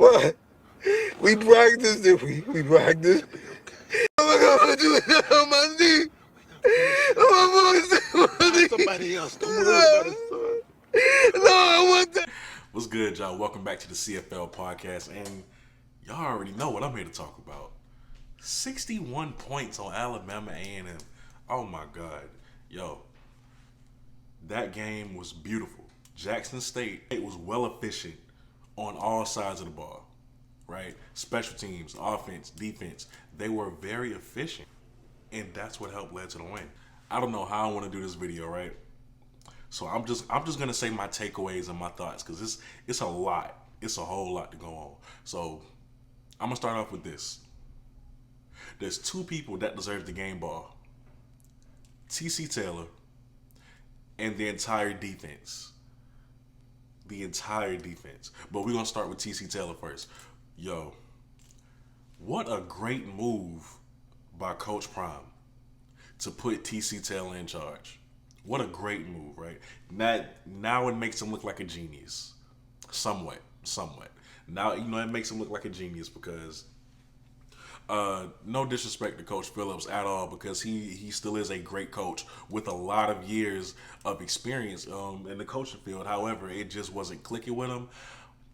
What? We practiced it. We practiced. I'm gonna do it on my knee. Somebody else. Don't worry about it, son. No, I want that. What's good, y'all? Welcome back to the CFL podcast, and y'all already know what I'm here to talk about. 61 points on Alabama A&M. Oh my God, yo, that game was beautiful. Jackson State was well efficient on all sides of the ball, right? Special teams, offense, defense, they were very efficient, and that's what helped lead to the win. I don't know how I want to do this video, right? So I'm just gonna say my takeaways and my thoughts because it's a lot. It's a whole lot to go on. So I'm gonna start off with this. There's two people that deserve the game ball: TC Taylor and the entire defense. The entire defense. But we're gonna start with TC Taylor first. Yo, what a great move by Coach Prime to put TC Taylor in charge. What a great move, right? Now it makes him look like a genius. Somewhat. Now, it makes him look like a genius because no disrespect to Coach Phillips at all, because he still is a great coach with a lot of years of experience in the coaching field. However, it just wasn't clicking with him.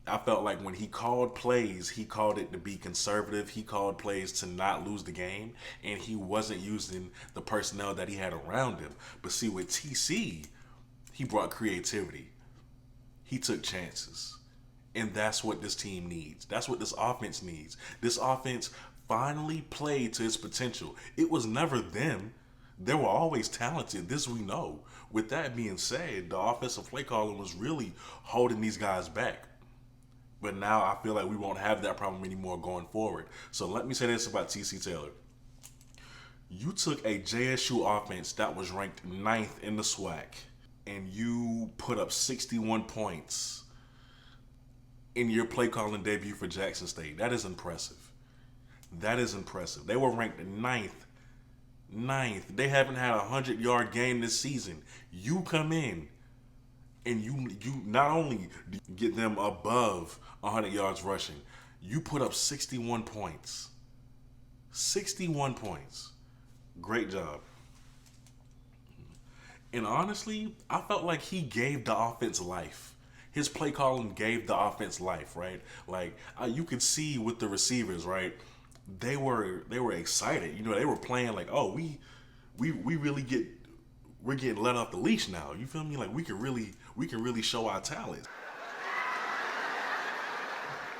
I felt like when he called plays, he called it to be conservative. He called plays to not lose the game, and he wasn't using the personnel that he had around him. But see, with TC, he brought creativity. He took chances. And that's what this team needs. That's what this offense needs. This offense finally played to its potential. It was never them. They were always talented. This we know. With that being said, the offensive play calling was really holding these guys back. But now I feel like we won't have that problem anymore going forward. So let me say this about TC Taylor. You took a JSU offense that was ranked 9th in the SWAC, and you put up 61 points in your play calling debut for Jackson State. That is impressive. That is impressive. They were ranked 9th. They haven't had a 100-yard game this season. You come in and you not only get them above 100 yards rushing, you put up 61 points. 61 points. Great job. And honestly, I felt like he gave the offense life. His play calling gave the offense life, right? Like you could see with the receivers, right? They were excited. They were playing like, oh, we really we're getting let off the leash now. You feel me? Like we can really show our talent.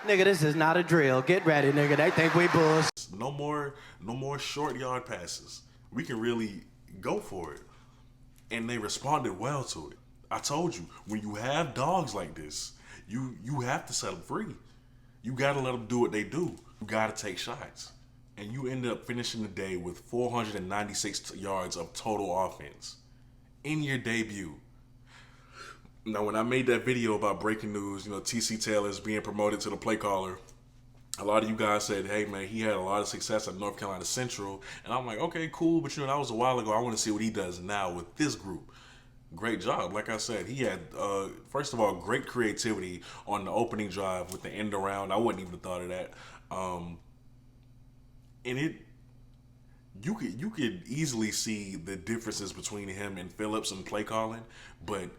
Nigga, this is not a drill. Get ready, nigga. They think we bulls. No more short yard passes. We can really go for it. And they responded well to it. I told you, when you have dogs like this, you have to set them free. You got to let them do what they do. You got to take shots. And you ended up finishing the day with 496 yards of total offense in your debut. Now, when I made that video about breaking news, TC Taylor is being promoted to the play caller, a lot of you guys said, hey, man, he had a lot of success at North Carolina Central. And I'm like, okay, cool. But, that was a while ago. I want to see what he does now with this group. Great job. Like I said, he had, first of all, great creativity on the opening drive with the end around. I wouldn't even have thought of that. And you could easily see the differences between him and Phillips and play calling, but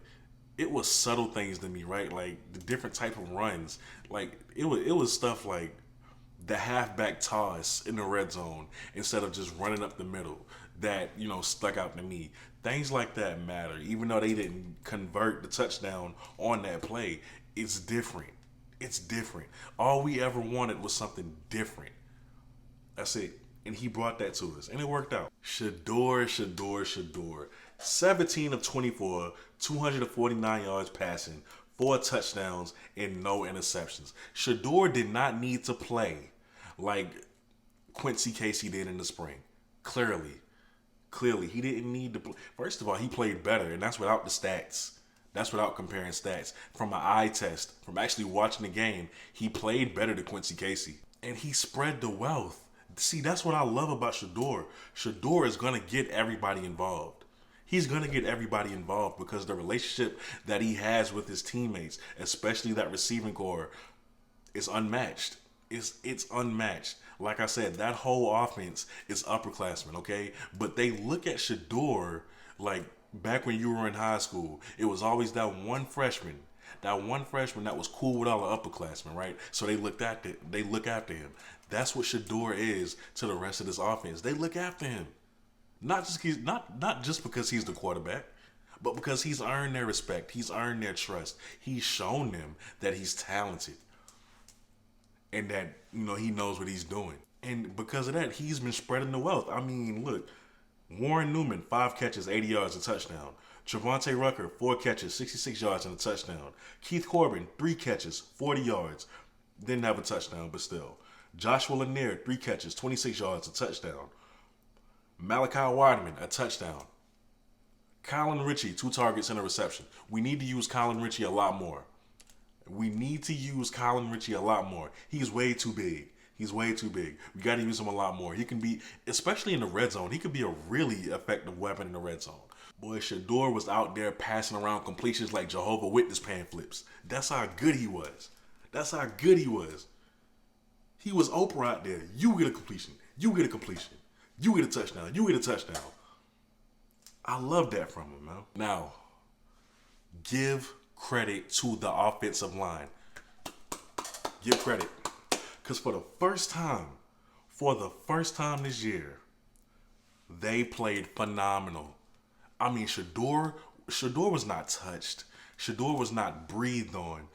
it was subtle things to me, right? Like the different type of runs. Like it was stuff like the halfback toss in the red zone instead of just running up the middle that, stuck out to me. Things like that matter. Even though they didn't convert the touchdown on that play, it's different. It's different. All we ever wanted was something different. That's it. And he brought that to us. And it worked out. Shedeur. 17 of 24, 249 yards passing, 4 touchdowns, and no interceptions. Shedeur did not need to play like Quincy Casey did in the spring. Clearly, he didn't need to play. First of all, he played better, and that's without the stats. That's without comparing stats. From an eye test, from actually watching the game, he played better than Quincy Casey. And he spread the wealth. See, that's what I love about Shedeur. Shedeur is going to get everybody involved. He's going to get everybody involved because the relationship that he has with his teammates, especially that receiving core, It's unmatched. It's unmatched. Like I said, that whole offense is upperclassmen, okay? But they look at Shador like back when you were in high school. It was always that one freshman that was cool with all the upperclassmen, right? So they look after him. That's what Shador is to the rest of this offense. They look after him. Not just because he's the quarterback, but because he's earned their respect. He's earned their trust. He's shown them that he's talented and that, he knows what he's doing. And because of that, he's been spreading the wealth. I mean, look, Warren Newman, 5 catches, 80 yards, a touchdown. Trevontae Rucker, 4 catches, 66 yards, and a touchdown. Keith Corbin, 3 catches, 40 yards. Didn't have a touchdown, but still. Joshua Lanier, 3 catches, 26 yards, a touchdown. Malachi Wideman, a touchdown. Colin Ritchie, 2 targets and a reception. We need to use Colin Ritchie a lot more. He's way too big. We got to use him a lot more. He can be, especially in the red zone, he could be a really effective weapon in the red zone. Boy, Shador was out there passing around completions like Jehovah's Witness pan flips. That's how good he was. He was Oprah out there. You get a completion. You get a touchdown. I love that from him, man. Now, give credit to the offensive line. Give credit. Because for the first time this year, they played phenomenal. I mean, Shador was not touched. Shador was not breathed on.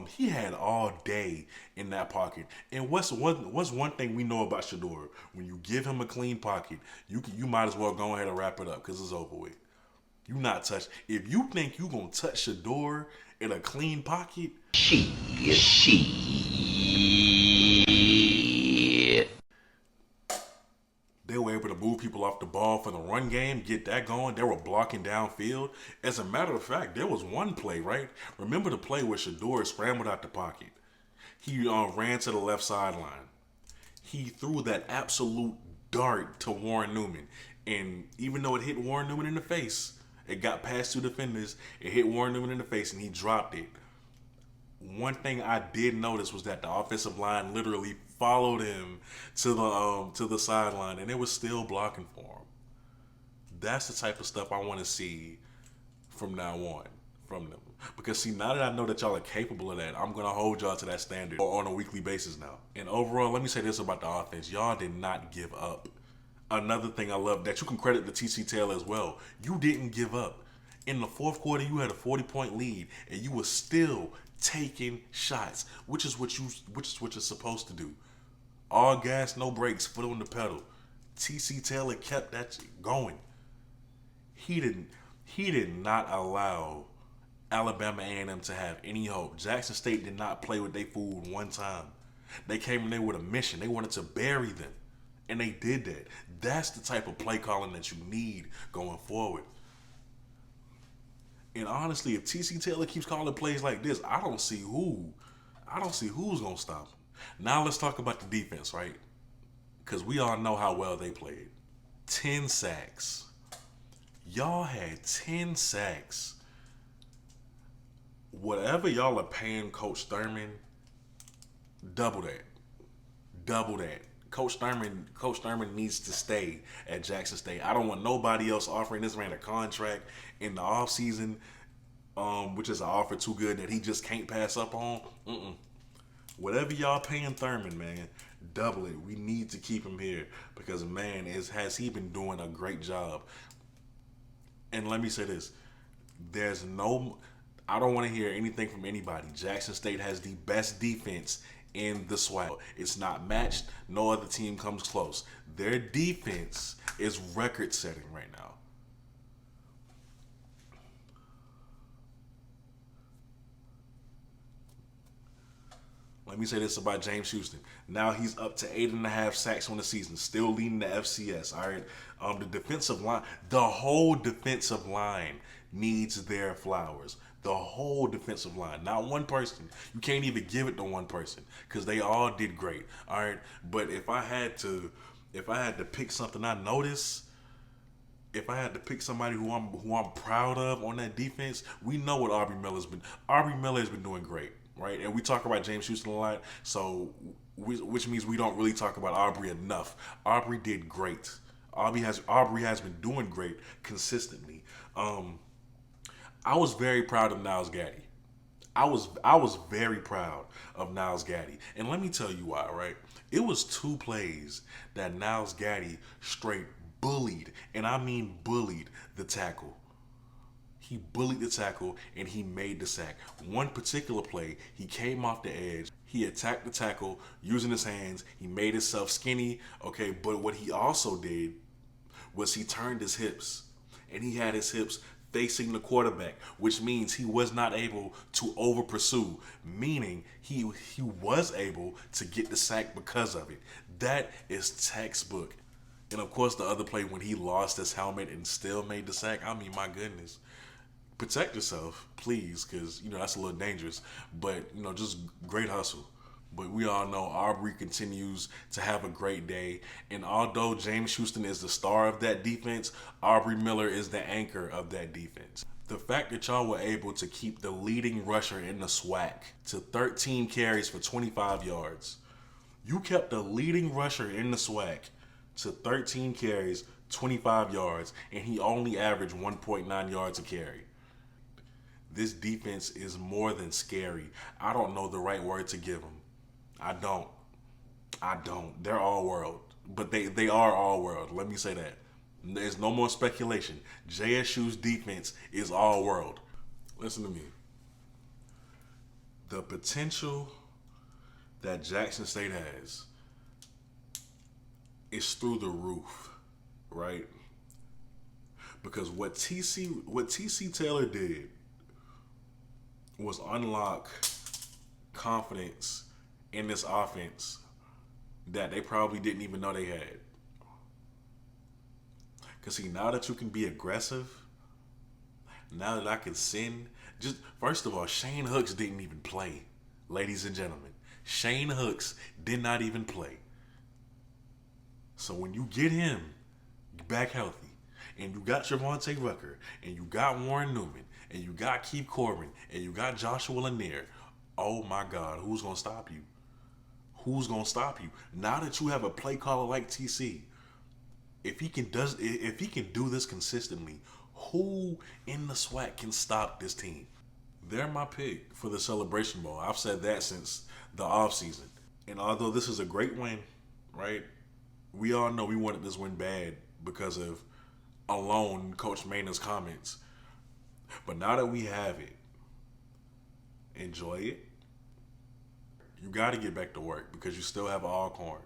He had all day in that pocket. And what's one thing we know about Shador? When you give him a clean pocket, you might as well go ahead and wrap it up because it's over with. You not touch. If you think you gonna touch Shador in a clean pocket, they were able to move people off the ball for the run game, get that going. They were blocking downfield. As a matter of fact, there was one play, right? Remember the play where Shador scrambled out the pocket? He ran to the left sideline. He threw that absolute dart to Warren Newman. And even though it hit Warren Newman in the face, it got past 2 defenders, it hit Warren Newman in the face, and he dropped it. One thing I did notice was that the offensive line literally followed him to the sideline, and it was still blocking for him. That's the type of stuff I want to see from now on from them. Because see, now that I know that y'all are capable of that, I'm gonna hold y'all to that standard on a weekly basis now. And overall, let me say this about the offense: y'all did not give up. Another thing I love that you can credit the TC Taylor as well. You didn't give up. In the fourth quarter, you had a 40-point lead, and you were still taking shots, which is what you're supposed to do. All gas, no brakes, foot on the pedal. TC Taylor kept that going. He did not allow Alabama A&M to have any hope. Jackson State did not play with their food one time. They came in there with a mission. They wanted to bury them, and they did that. That's the type of play calling that you need going forward. And honestly, if TC Taylor keeps calling plays like this, I don't see who's gonna stop him. Now let's talk about the defense, right? Because we all know how well they played. 10 sacks. Y'all had 10 sacks. Whatever y'all are paying Coach Thurman, double that. Coach Thurman needs to stay at Jackson State. I don't want nobody else offering this man a contract in the offseason, which is an offer too good that he just can't pass up on. Whatever y'all paying Thurman, man, double it. We need to keep him here because, man, has he been doing a great job. And let me say this. I don't want to hear anything from anybody. Jackson State has the best defense in the SWAC. It's not matched. No other team comes close. Their defense is record-setting right now. Let me say this about James Houston. Now he's up to 8.5 sacks on the season, still leading the FCS. All right, the defensive line, the whole defensive line needs their flowers. The whole defensive line, not one person. You can't even give it to one person because they all did great. All right, but if I had to pick something I noticed, if I had to pick somebody who I'm proud of on that defense, we know what Aubrey Miller has been. Aubrey Miller has been doing great, right? And we talk about James Houston a lot, which means we don't really talk about Aubrey enough. Aubrey did great. Aubrey has been doing great consistently. I was very proud of Niles Gaddy. I was very proud of Niles Gaddy. And let me tell you why, right? It was 2 plays that Niles Gaddy straight bullied, and I mean bullied, the tackle. He bullied the tackle and he made the sack. One particular play, he came off the edge. He attacked the tackle using his hands. He made himself skinny, okay? But what he also did was he turned his hips, and he had his hips facing the quarterback, which means he was not able to over pursue, meaning he was able to get the sack because of it. That is textbook. And of course, the other play when he lost his helmet and still made the sack. I mean, my goodness. Protect yourself, please, because that's a little dangerous. But just great hustle. But we all know Aubrey continues to have a great day. And although James Houston is the star of that defense, Aubrey Miller is the anchor of that defense. The fact that y'all were able to keep the leading rusher in the SWAC to 13 carries for 25 yards. You kept the leading rusher in the SWAC to 13 carries, 25 yards, and he only averaged 1.9 yards a carry. This defense is more than scary. I don't know the right word to give them. I don't. They're all world. But they are all world. Let me say that. There's no more speculation. JSU's defense is all world. Listen to me. The potential that Jackson State has is through the roof, right? Because what TC Taylor did was unlock confidence in this offense that they probably didn't even know they had. Because see, now that you can be aggressive, now that I can send, just first of all, Shane Hooks didn't even play, ladies and gentlemen. Shane Hooks did not even play. So when you get him back healthy, and you got Javonte Rucker, and you got Warren Newman, and you got Keith Corbin, and you got Joshua Lanier, oh my God, who's going to stop you? Who's going to stop you? Now that you have a play caller like TC, if he can do this consistently, who in the SWAC can stop this team? They're my pick for the Celebration Bowl. I've said that since the offseason. And although this is a great win, right? We all know we wanted this win bad because of alone Coach Maynard's comments. But now that we have it, enjoy it. You got to get back to work because you still have Alcorn.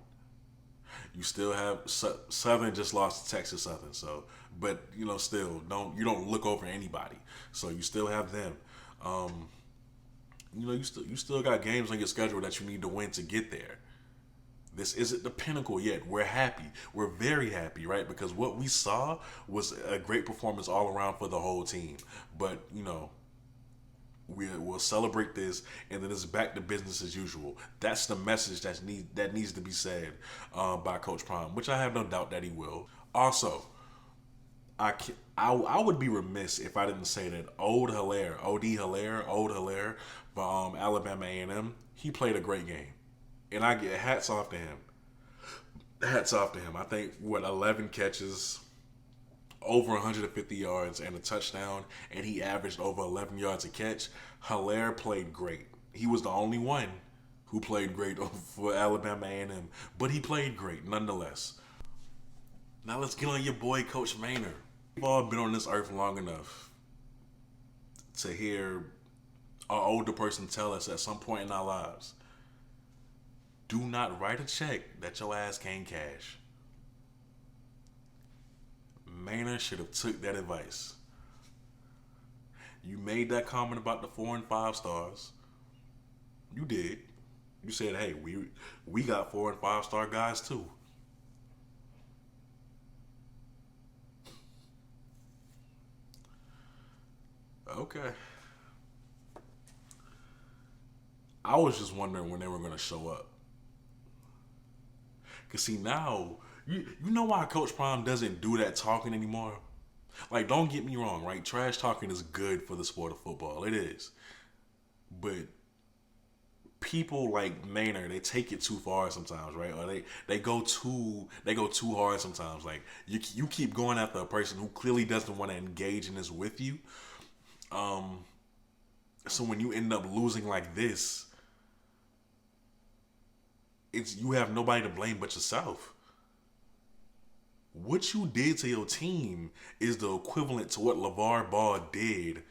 You still have Southern just lost to Texas Southern, so but still you don't look over anybody. So you still have them. You still got games on your schedule that you need to win to get there. This isn't the pinnacle yet. We're happy. We're very happy, right? Because what we saw was a great performance all around for the whole team. But we'll celebrate this, and then it's back to business as usual. That's the message that needs to be said by Coach Prime, which I have no doubt that he will. Also, I would be remiss if I didn't say that Od Hilaire for Alabama A&M, he played a great game, and I get hats off to him. I think 11 catches, over 150 yards and a touchdown, and he averaged over 11 yards a catch. Hilaire played great. He was the only one who played great for Alabama A&M, but he played great nonetheless. Now let's get on your boy, Coach Maynard. We've all been on this earth long enough to hear our older person tell us at some point in our lives, do not write a check that your ass can't cash. Maynard should have took that advice. You made that comment about the 4 and 5 stars. You did. You said, hey, we got 4 and 5 star guys too. Okay. I was just wondering when they were going to show up. Because see, now, you know why Coach Prime doesn't do that talking anymore? Like, don't get me wrong, right? Trash talking is good for the sport of football. It is. But people like Maynard, they take it too far sometimes, right? Or they go too hard sometimes. Like you keep going after a person who clearly doesn't want to engage in this with you. So when you end up losing like this, you have nobody to blame but yourself. What you did to your team is the equivalent to what LeVar Ball did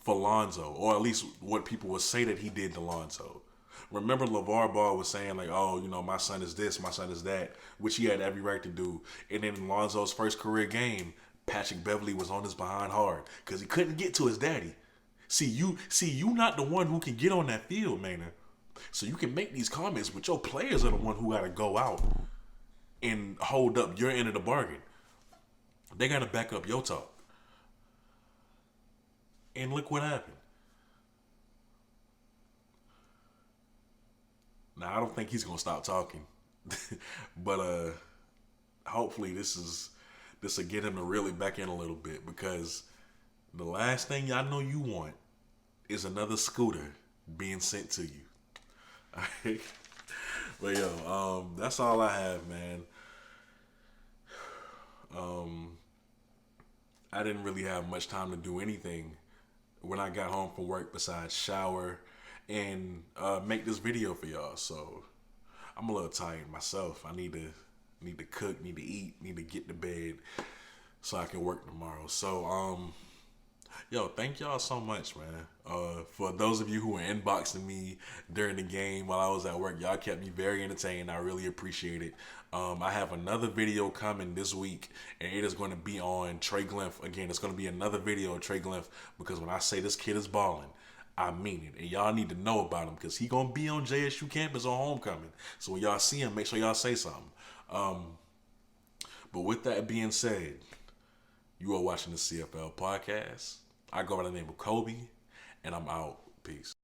for Lonzo, or at least what people would say that he did to Lonzo. Remember, LeVar Ball was saying like, "Oh, you know, my son is this, my son is that," which he had every right to do. And then in Lonzo's first career game, Patrick Beverly was on his behind hard because he couldn't get to his daddy. See, you not the one who can get on that field, man. So you can make these comments, but your players are the one who got to go out and hold up your end of the bargain. They got to back up your talk. And look what happened. Now I don't think he's gonna stop talking, but hopefully this will get him to really back in a little bit, because the last thing I know you want is another scooter being sent to you. Alright? But yo, that's all I have, man. I didn't really have much time to do anything when I got home from work besides shower and make this video for y'all. So I'm a little tired myself. I need to cook, need to eat, need to get to bed so I can work tomorrow. So yo, thank y'all so much, man. For those of you who were inboxing me during the game while I was at work, y'all kept me very entertained. I really appreciate it. I have another video coming this week, and it is going to be on Trey Glymph. Again, it's going to be another video of Trey Glymph, because when I say this kid is balling, I mean it. And y'all need to know about him, because he going to be on JSU campus on homecoming. So when y'all see him, make sure y'all say something. But with that being said, you are watching the CFL podcast. I go by the name of Kobe, and I'm out. Peace.